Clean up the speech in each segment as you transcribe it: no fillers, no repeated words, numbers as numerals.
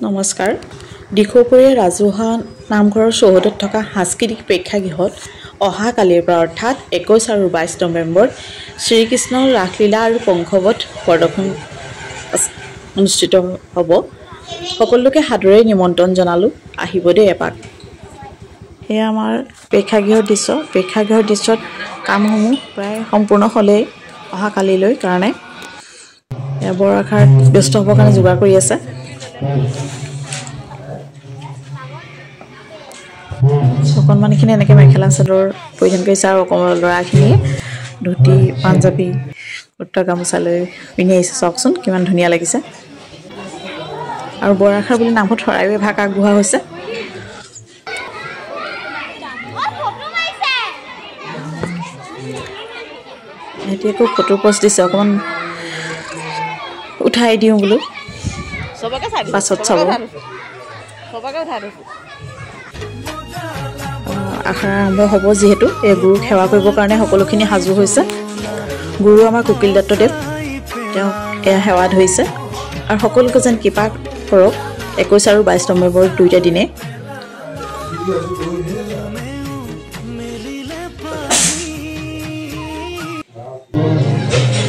নমস্কাৰ দিখৌপুৰীয়া ৰাজহুৱা নামঘৰৰ চৌহদত থকা সাংস্কৃতিক প্ৰেক্ষাগৃহত অহা কালিৰ পৰা অৰ্থাৎ 21 আৰু 22 নৱেম্বৰ শ্ৰীকৃষ্ণৰ ৰাসলীলা আৰু পংখবধ প্ৰদৰ্শন অনুষ্ঠিত হ'ব। সকলোকে সাদৰেৰে নিমন্ত্ৰণ জনালো, আহিব দেই এপাক। এয়া আমাৰ প্ৰেক্ষাগৃহৰ দৃশ্যত কামসমূহ প্ৰায় সম্পূৰ্ণ হ'লেই অহা কালিলৈ কাৰণে বৰ আখাৰত ব্যস্ত হ'বৰ কাৰণে যোগাৰ কৰি আছে। অকণমানিখিনি এনেকৈ মেখেলা চাদৰ পৰিধান কৰিছে আৰু ল'ৰাখিনিয়ে ধুতি পাঞ্জাবী কুৰ্তা গামোচা লৈ পিন্ধি আহিছে। চাওকচোন কিমান ধুনীয়া লাগিছে। আৰু বৰ আখাৰ বুলি নামত শৰাইও এভাগ আগবঢ়োৱা হৈছে। এতিয়া আকৌ ফটো পোষ্ট দিছে, অকণমান উঠাই দিওঁ বোলো, পাছত চাব। আখৰা আৰম্ভ হ'ব যিহেতু এই গুৰুক সেৱা কৰিবৰ কাৰণে সকলোখিনি সাজু হৈছে। গুৰু আমাৰ কুকিল দত্তদেৱ, তেওঁক এয়া সেৱা ধৰিছে আৰু সকলোকে যেন কৃপা কৰক 21 আৰু 22 নৱেম্বৰ দুয়োটা দিনে।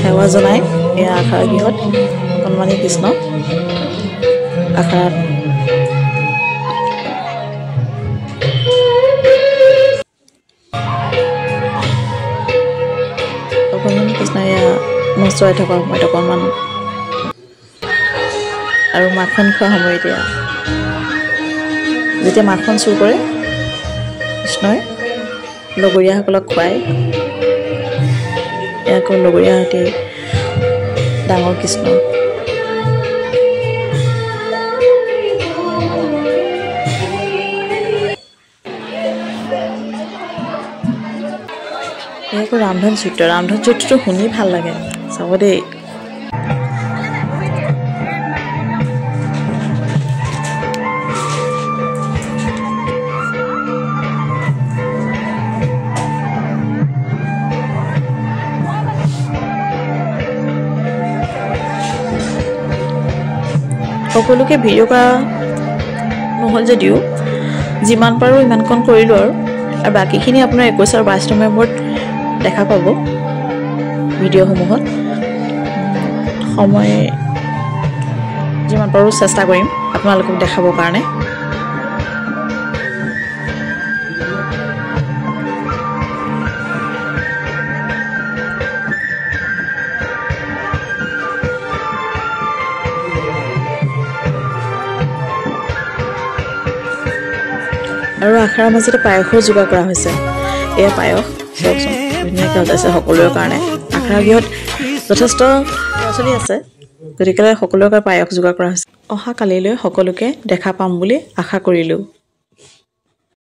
সেৱা জনাই এয়া আখৰা গৃহত অকণমানি কৃষ্ণ আখৰাত অকণমানি কৃষ্ণ এয়া নচুৱাই থকা সময়ত অকণমান আৰু মাখন খোৱা সময়ত এয়া যেতিয়া মাখন চুৰ কৰে কৃষ্ণই লগৰীয়াসকলক খুৱায়। আকৌ লগৰীয়াহঁতে ডাঙৰ কৃষ্ণ আকৌ ৰামধন চিত্ৰটো শুনি ভাল লাগে, চাব দেই। সকলোকে ভিডিঅ' কৰা নহ'ল যদিও যিমান পাৰোঁ ইমানকণ কৰিলোঁ আৰু বাকীখিনি আপোনাৰ 21 আৰু 22 নৱেম্বৰত দেখা পাব ভিডিঅ'সমূহত। সময় যিমান পাৰোঁ চেষ্টা কৰিম আপোনালোকক দেখাবৰ কাৰণে। আৰু আখৰাৰ মাজতে পায়সৰ যোগাৰ কৰা হৈছে। এয়া পায়স চাওকচোন ধুনীয়াকৈ সজাইছে সকলোৰে কাৰণে। আখৰা গৃহত যথেষ্ট ল'ৰা ছোৱালী আছে, গতিকে সকলোৰে কাৰণে পায়স যোগাৰ কৰা হৈছে। অহা কালিলৈ সকলোকে দেখা পাম বুলি আশা কৰিলোঁ।